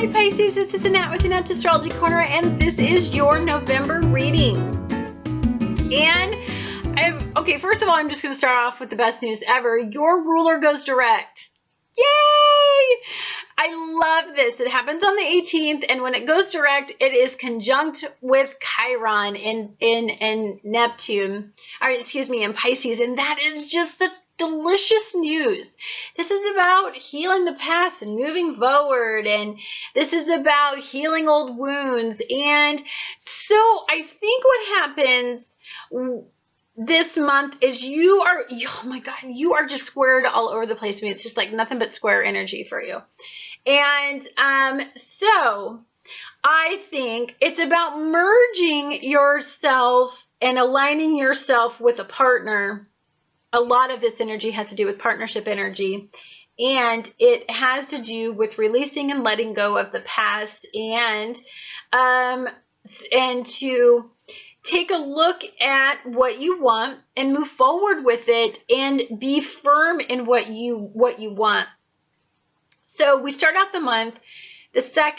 Hi Pisces, this is Annette with Annette's Astrology Corner, and this is your November reading. And okay, first of all, I'm just going to start off with the best news ever. Your ruler goes direct. Yay! I love this. It happens on the 18th, and when it goes direct, it is conjunct with Chiron in Neptune, or excuse me, in Pisces, and that is just the delicious news. This is about healing the past and moving forward, and this is about healing old wounds. And so I think what happens this month is oh my God, you are just squared all over the place. I mean, it's just like nothing but square energy for you. And so I think it's about merging yourself and aligning yourself with a partner. A lot of this energy has to do with partnership energy, and it has to do with releasing and letting go of the past, and to take a look at what you want and move forward with it and be firm in what you want. So we start out the month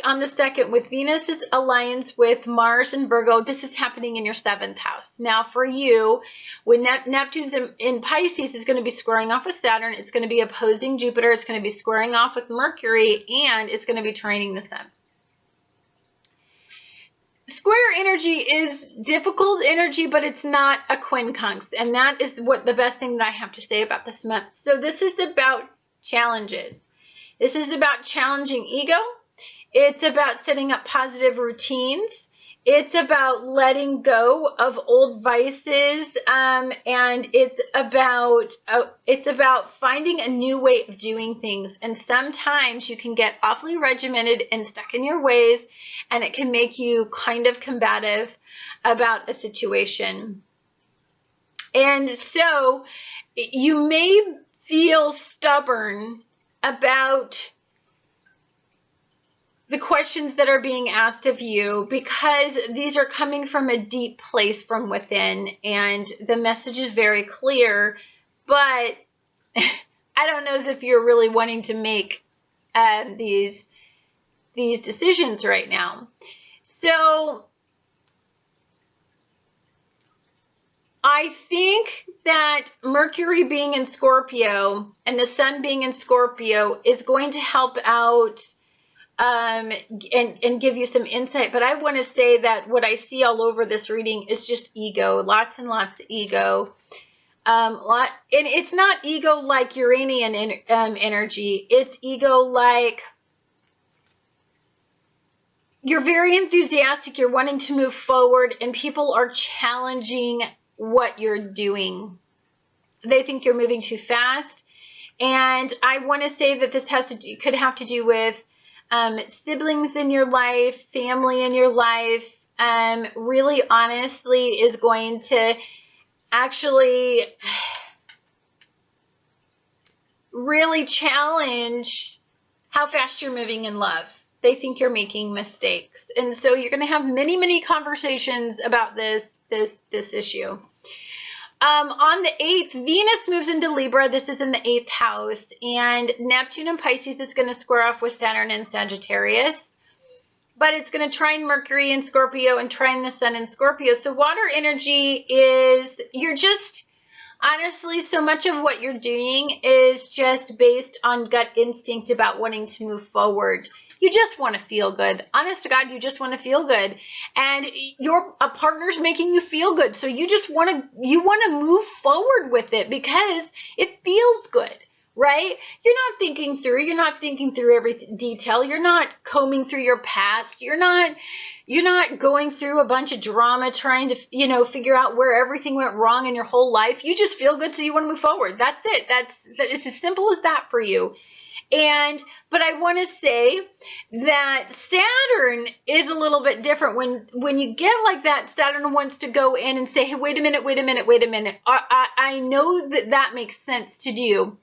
on the 2nd with Venus's alliance with Mars and Virgo. This is happening in your 7th house. Now for you, when Neptune's in Pisces, is going to be squaring off with Saturn. It's going to be opposing Jupiter. It's going to be squaring off with Mercury, and it's going to be trining the Sun. Square energy is difficult energy, but it's not a quincunx, and that is what the best thing that I have to say about this month. So this is about challenges. This is about challenging ego. It's about setting up positive routines. It's about letting go of old vices, and it's about finding a new way of doing things. And sometimes you can get awfully regimented and stuck in your ways, and it can make you kind of combative about a situation. And so you may feel stubborn about the questions that are being asked of you, because these are coming from a deep place from within, and the message is very clear, but I don't know as if you're really wanting to make these decisions right now. So I think that Mercury being in Scorpio and the Sun being in Scorpio is going to help out and give you some insight. But I want to say that what I see all over this reading is just ego, lots and lots of ego. And it's not ego like Uranian energy. It's ego like you're very enthusiastic, you're wanting to move forward, and people are challenging what you're doing. They think you're moving too fast. And I want to say that this could have to do with siblings in your life, family in your life. Really honestly is going to actually really challenge how fast you're moving in love. They think you're making mistakes. And so you're going to have many, many conversations about this issue. On the 8th, Venus moves into Libra. This is in the 8th house. And Neptune in Pisces is going to square off with Saturn in Sagittarius. But it's going to trine Mercury in Scorpio and trine the Sun in Scorpio. So water energy is, honestly, so much of what you're doing is just based on gut instinct about wanting to move forward. You just want to feel good. Honest to God, you just want to feel good. And a partner's making you feel good. So you just want to move forward with it because it feels good, right? You're not thinking through every detail. You're not combing through your past. You're not going through a bunch of drama trying to, figure out where everything went wrong in your whole life. You just feel good, so you want to move forward. That's it. It's as simple as that for you. But I want to say that Saturn is a little bit different. When you get like that, Saturn wants to go in and say, hey, wait a minute. I know that makes sense to do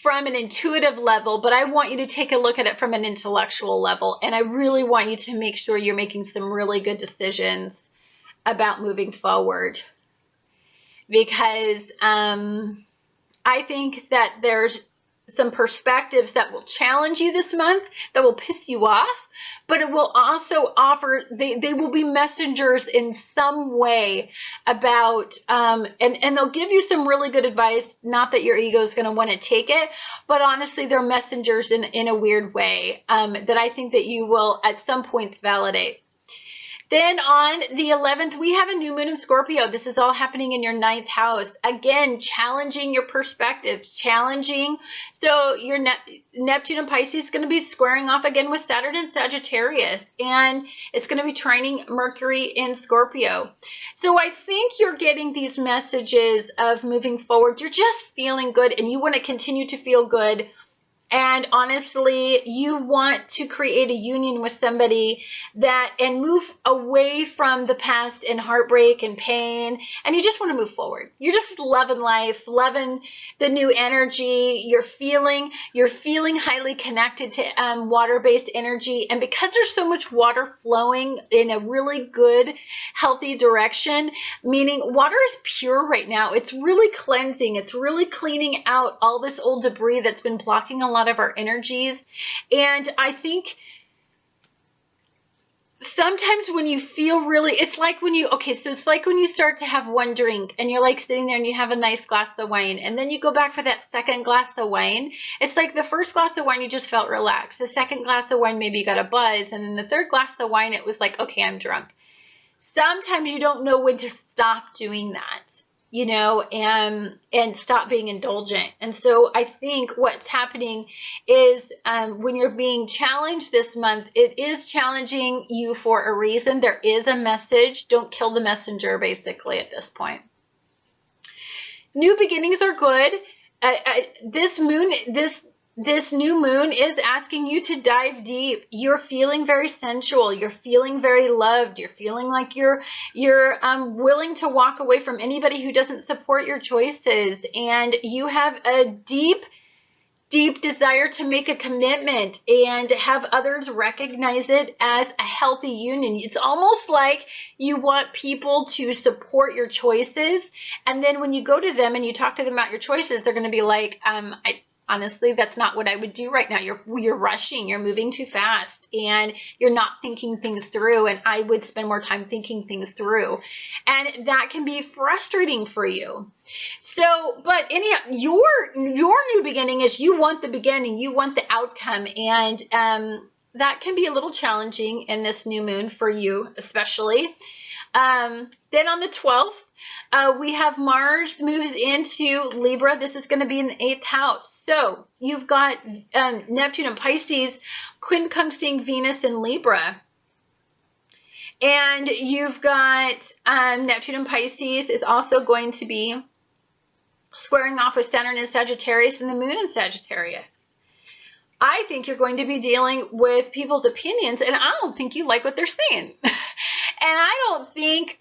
from an intuitive level, but I want you to take a look at it from an intellectual level. And I really want you to make sure you're making some really good decisions about moving forward. Because I think that there's some perspectives that will challenge you this month, that will piss you off, but it will also offer, they will be messengers in some way about, and they'll give you some really good advice. Not that your ego is going to want to take it, but honestly, they're messengers in a weird way that I think that you will at some points validate. Then on the 11th, we have a new moon in Scorpio. This is all happening in your 9th house. Again, challenging your perspective, challenging. So your Neptune and Pisces is going to be squaring off again with Saturn and Sagittarius, and it's going to be trining Mercury in Scorpio. So I think you're getting these messages of moving forward. You're just feeling good, and you want to continue to feel good. And honestly, you want to create a union with somebody and move away from the past and heartbreak and pain. And you just want to move forward. You're just loving life, loving the new energy. You're feeling highly connected to water-based energy. And because there's so much water flowing in a really good, healthy direction, meaning water is pure right now. It's really cleansing. It's really cleaning out all this old debris that's been blocking a lot of our energies. And I think sometimes when you feel really, it's like when you start to have one drink and you're like sitting there and you have a nice glass of wine, and then you go back for that second glass of wine. It's like the first glass of wine, you just felt relaxed. The second glass of wine, maybe you got a buzz. And then the third glass of wine, it was like, okay, I'm drunk. Sometimes you don't know when to stop doing that, and stop being indulgent. And so I think what's happening is when you're being challenged this month, it is challenging you for a reason. There is a message. Don't kill the messenger, basically, at this point. New beginnings are good. This new moon is asking you to dive deep. You're feeling very sensual. You're feeling very loved. You're feeling like you're willing to walk away from anybody who doesn't support your choices. And you have a deep, deep desire to make a commitment and have others recognize it as a healthy union. It's almost like you want people to support your choices. And then when you go to them and you talk to them about your choices, they're going to be like, honestly, that's not what I would do right now. You're rushing, you're moving too fast, and you're not thinking things through, and I would spend more time thinking things through. And that can be frustrating for you. So, but anyhow, your new beginning is you want the beginning, you want the outcome, and that can be a little challenging in this new moon for you, especially. Then on the 12th, we have Mars moves into Libra. This is going to be in the 8th house. So you've got Neptune and Pisces quincunxing Venus in Libra. And you've got Neptune and Pisces is also going to be squaring off with Saturn and Sagittarius and the moon in Sagittarius. I think you're going to be dealing with people's opinions, and I don't think you like what they're saying. And I don't think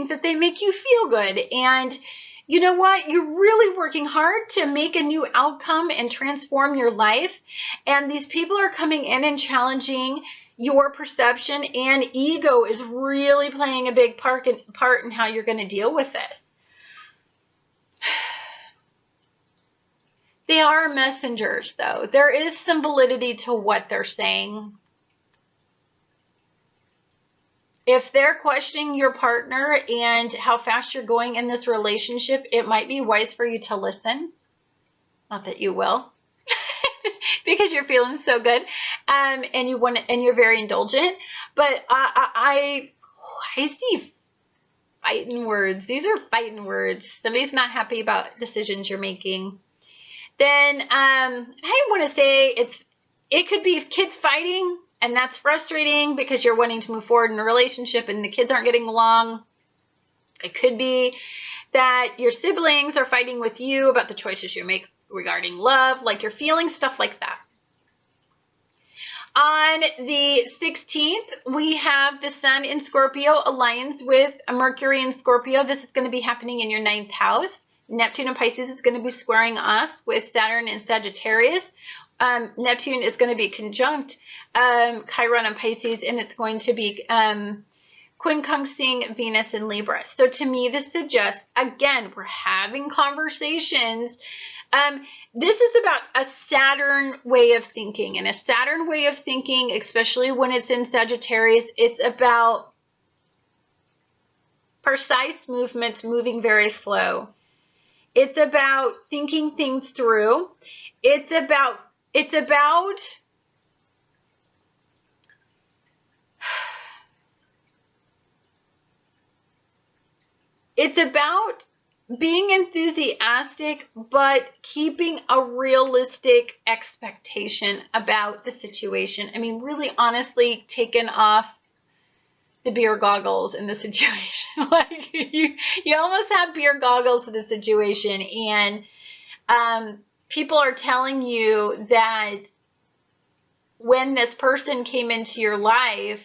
that they make you feel good. And you know what? You're really working hard to make a new outcome and transform your life. And these people are coming in and challenging your perception, and ego is really playing a big part in how you're going to deal with this. They are messengers, though. There is some validity to what they're saying. If they're questioning your partner and how fast you're going in this relationship, it might be wise for you to listen. Not that you will, because you're feeling so good, and you're very indulgent. But I see fighting words. These are fighting words. Somebody's not happy about decisions you're making. Then I want to say it could be kids fighting, and that's frustrating because you're wanting to move forward in a relationship and the kids aren't getting along. It could be that your siblings are fighting with you about the choices you make regarding love, like you're feeling stuff like that. On the 16th, we have the Sun in Scorpio aligns with Mercury in Scorpio. This is going to be happening in your 9th house. Neptune and Pisces is going to be squaring off with Saturn and Sagittarius. Neptune is going to be conjunct Chiron and Pisces, and it's going to be quincunxing Venus in Libra. So to me, this suggests, again, we're having conversations This is about a Saturn way of thinking, and a Saturn way of thinking, especially when it's in Sagittarius, it's about precise movements, moving very slow. It's about thinking things through. It's about being enthusiastic, but keeping a realistic expectation about the situation. I mean, really honestly, taking off the beer goggles in the situation. Like you almost have beer goggles in the situation, and people are telling you that when this person came into your life,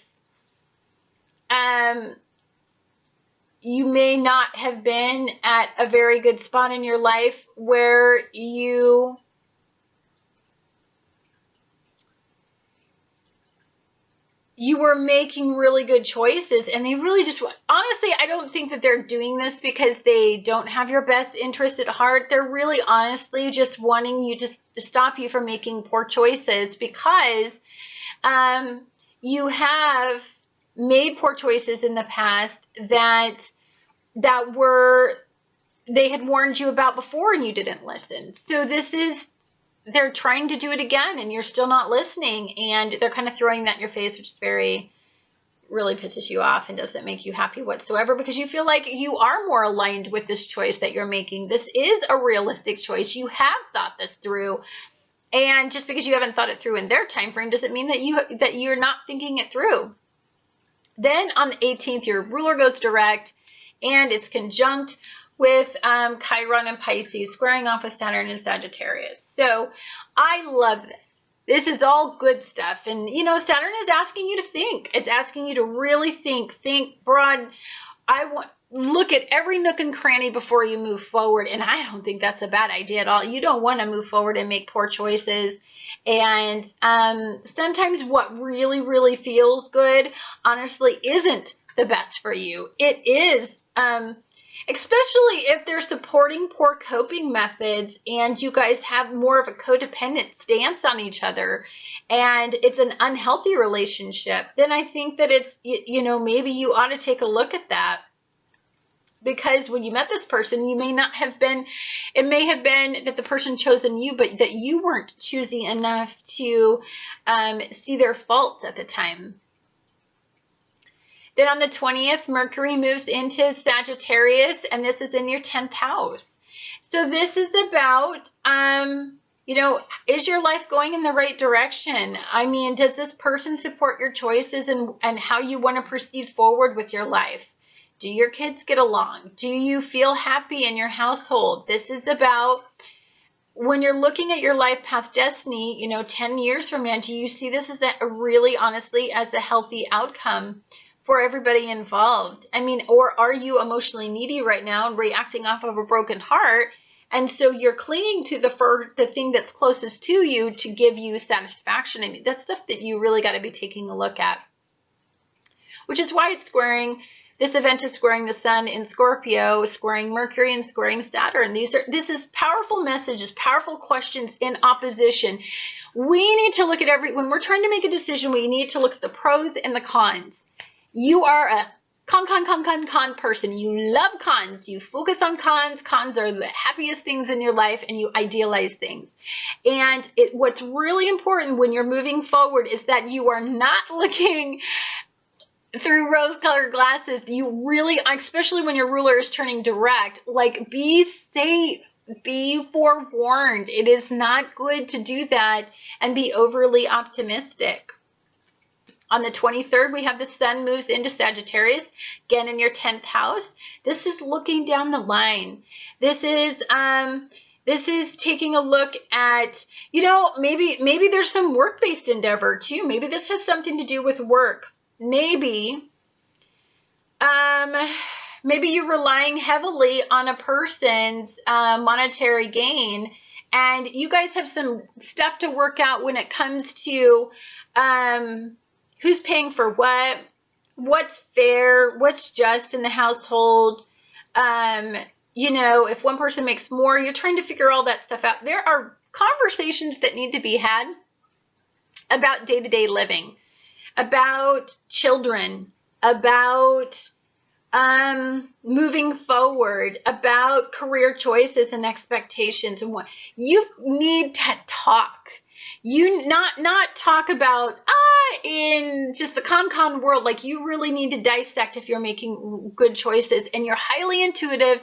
you may not have been at a very good spot in your life where you were making really good choices, and they really just, honestly, I don't think that they're doing this because they don't have your best interest at heart. They're really honestly just wanting you just to stop you from making poor choices, because you have made poor choices in the past that they had warned you about before and you didn't listen. So they're trying to do it again and you're still not listening, and they're kind of throwing that in your face, which really pisses you off and doesn't make you happy whatsoever, because you feel like you are more aligned with this choice that you're making. This is a realistic choice. You have thought this through. And just because you haven't thought it through in their time frame doesn't mean that you're not thinking it through. Then on the 18th, your ruler goes direct, and it's conjunct with Chiron and Pisces, squaring off with Saturn and Sagittarius. So I love this. This is all good stuff. And, Saturn is asking you to think. It's asking you to really think broad. Look at every nook and cranny before you move forward. And I don't think that's a bad idea at all. You don't want to move forward and make poor choices. And sometimes what really, really feels good, honestly, isn't the best for you. It is, especially if they're supporting poor coping methods and you guys have more of a codependent stance on each other and it's an unhealthy relationship, then I think that it's, maybe you ought to take a look at that. Because when you met this person, it may have been that the person chosen you, but that you weren't choosy enough to see their faults at the time. Then on the 20th, Mercury moves into Sagittarius, and this is in your 10th house. So this is about, is your life going in the right direction? I mean, does this person support your choices and how you want to proceed forward with your life? Do your kids get along? Do you feel happy in your household? This is about when you're looking at your life path destiny, 10 years from now, do you see this as really honestly as a healthy outcome for everybody involved? I mean, or are you emotionally needy right now and reacting off of a broken heart? And so you're clinging to the thing that's closest to you to give you satisfaction. I mean, that's stuff that you really got to be taking a look at, which is why it's squaring. This event is squaring the sun in Scorpio, squaring Mercury, and squaring Saturn. This is powerful messages, powerful questions in opposition. We need to look at when we're trying to make a decision, we need to look at the pros and the cons. You are a con person. You love cons. You focus on cons. Cons are the happiest things in your life, and you idealize things. And what's really important when you're moving forward is that you are not looking through rose-colored glasses. You really, especially when your ruler is turning direct, be safe, be forewarned. It is not good to do that and be overly optimistic. On the 23rd, we have the sun moves into Sagittarius, again in your 10th house. This is looking down the line. This is taking a look at, maybe there's some work-based endeavor too. Maybe this has something to do with work. Maybe you're relying heavily on a person's monetary gain, and you guys have some stuff to work out when it comes to who's paying for what's fair, what's just in the household. if one person makes more, you're trying to figure all that stuff out. There are conversations that need to be had about day-to-day living, about children, about moving forward, about career choices and expectations, and what you need to talk. You not talk about in just the con world. Like, you really need to dissect if you're making good choices, and you're highly intuitive,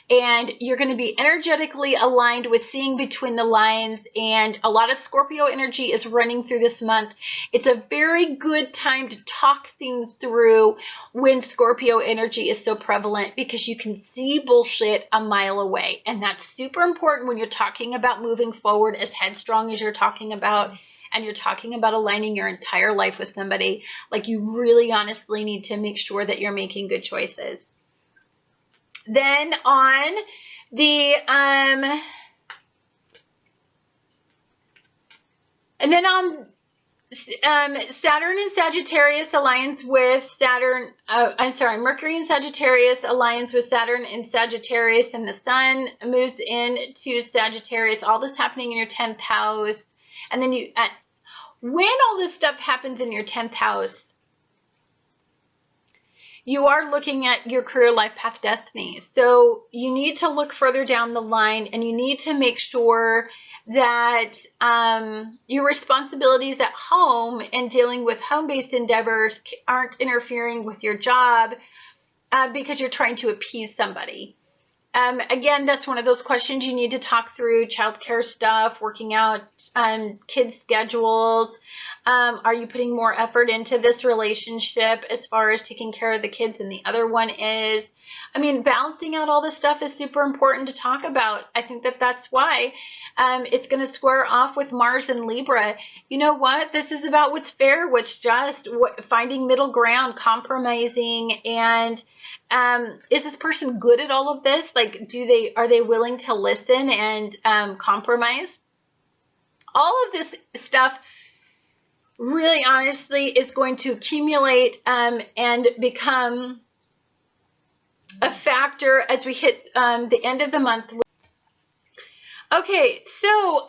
and you're going to be energetically aligned with seeing between the lines, and a lot of Scorpio energy is running through this month. It's a very good time to talk things through when Scorpio energy is so prevalent, because you can see bullshit a mile away, and that's super important when you're talking about moving forward as headstrong as you're talking about, and you're talking about aligning your entire life with somebody. Like, you really honestly need to make sure that you're making good choices. Then on the Saturn and Sagittarius aligns with Saturn. Mercury and Sagittarius aligns with Saturn and Sagittarius, and the Sun moves into Sagittarius. All this happening in your 10th house, and then when all this stuff happens in your 10th house, you are looking at your career, life path, destiny. So you need to look further down the line, and you need to make sure that your responsibilities at home and dealing with home-based endeavors aren't interfering with your job because you're trying to appease somebody. Again, that's one of those questions you need to talk through: childcare stuff, working out, kids' schedules. Are you putting more effort into this relationship as far as taking care of the kids than the other one is? Balancing out all this stuff is super important to talk about. I think that's why it's going to square off with Mars and Libra. You know what? This is about what's fair, what's just, finding middle ground, compromising, and is this person good at all of this? Like, are they willing to listen and compromise? All of this stuff really honestly is going to accumulate and become a factor as we hit the end of the month. Okay, so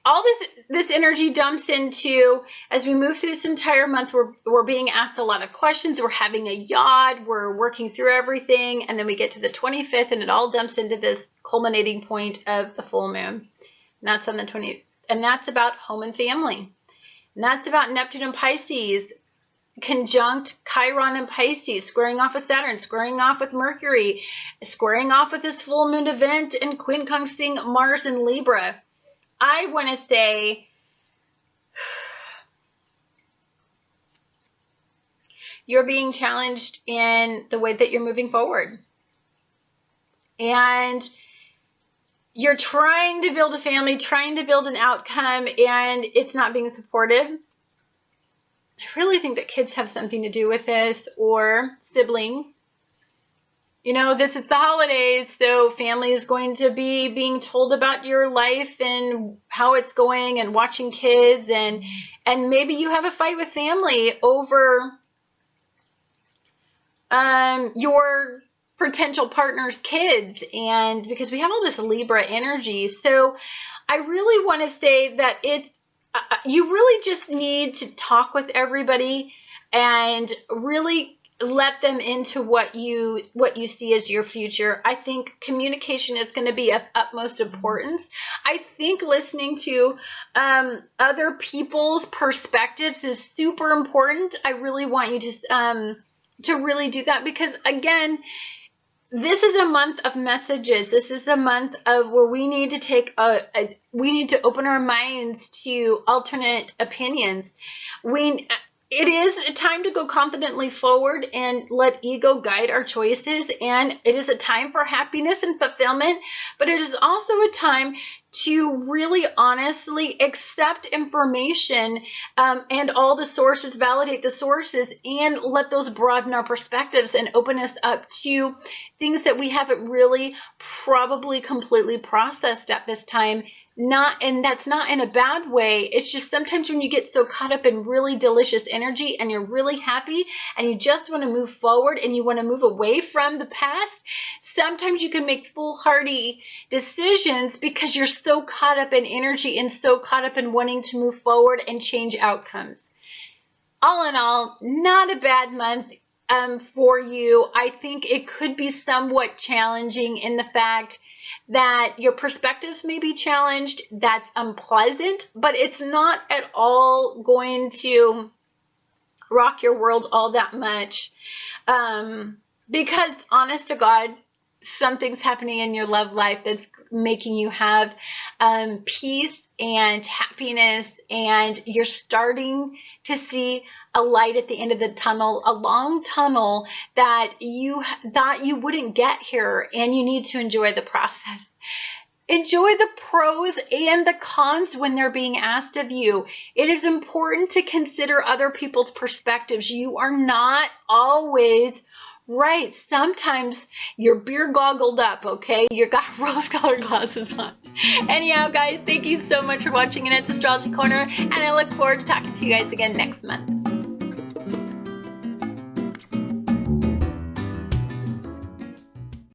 all this energy dumps into, as we move through this entire month, we're being asked a lot of questions. We're having a yacht. We're working through everything, and then we get to the 25th, and it all dumps into this culminating point of the full moon. And that's on the 20th, and that's about home and family. And that's about Neptune and Pisces, conjunct Chiron and Pisces, squaring off with Saturn, squaring off with Mercury, squaring off with this full moon event, and quincunxing Mars and Libra. I want to say you're being challenged in the way that you're moving forward. And you're trying to build a family, trying to build an outcome, and it's not being supported. I really think that kids have something to do with this, or siblings. This is the holidays, so family is going to be being told about your life and how it's going, and watching kids, and maybe you have a fight with family over your potential partner's kids, and because we have all this Libra energy. So I really want to say that it's you really just need to talk with everybody and really let them into what you see as your future. I think communication is going to be of utmost importance. I think listening to other people's perspectives is super important. I really want you to really do that, because again, this is a month of messages. This is a month of where we need to take we need to open our minds to alternate opinions. It is a time to go confidently forward and let ego guide our choices, and it is a time for happiness and fulfillment, but it is also a time to really honestly accept information and all the sources, validate the sources, and let those broaden our perspectives and open us up to things that we haven't really probably completely processed at this time. And that's not in a bad way. It's just sometimes when you get so caught up in really delicious energy and you're really happy and you just want to move forward and you want to move away from the past, sometimes you can make foolhardy decisions because you're so caught up in energy and so caught up in wanting to move forward and change outcomes. All in all, not a bad month for you. I think it could be somewhat challenging in the fact that your perspectives may be challenged. That's unpleasant, but it's not at all going to rock your world all that much. Because honest to God, something's happening in your love life that's making you have peace and happiness, and you're starting to see a light at the end of the tunnel, a long tunnel that you thought you wouldn't get here, and you need to enjoy the process. Enjoy the pros and the cons when they're being asked of you. It is important to consider other people's perspectives. You are not always right. Sometimes you're beer goggled up, okay? You got rose-colored glasses on. Anyhow, guys, thank you so much for watching Annette's Astrology Corner, and I look forward to talking to you guys again next month.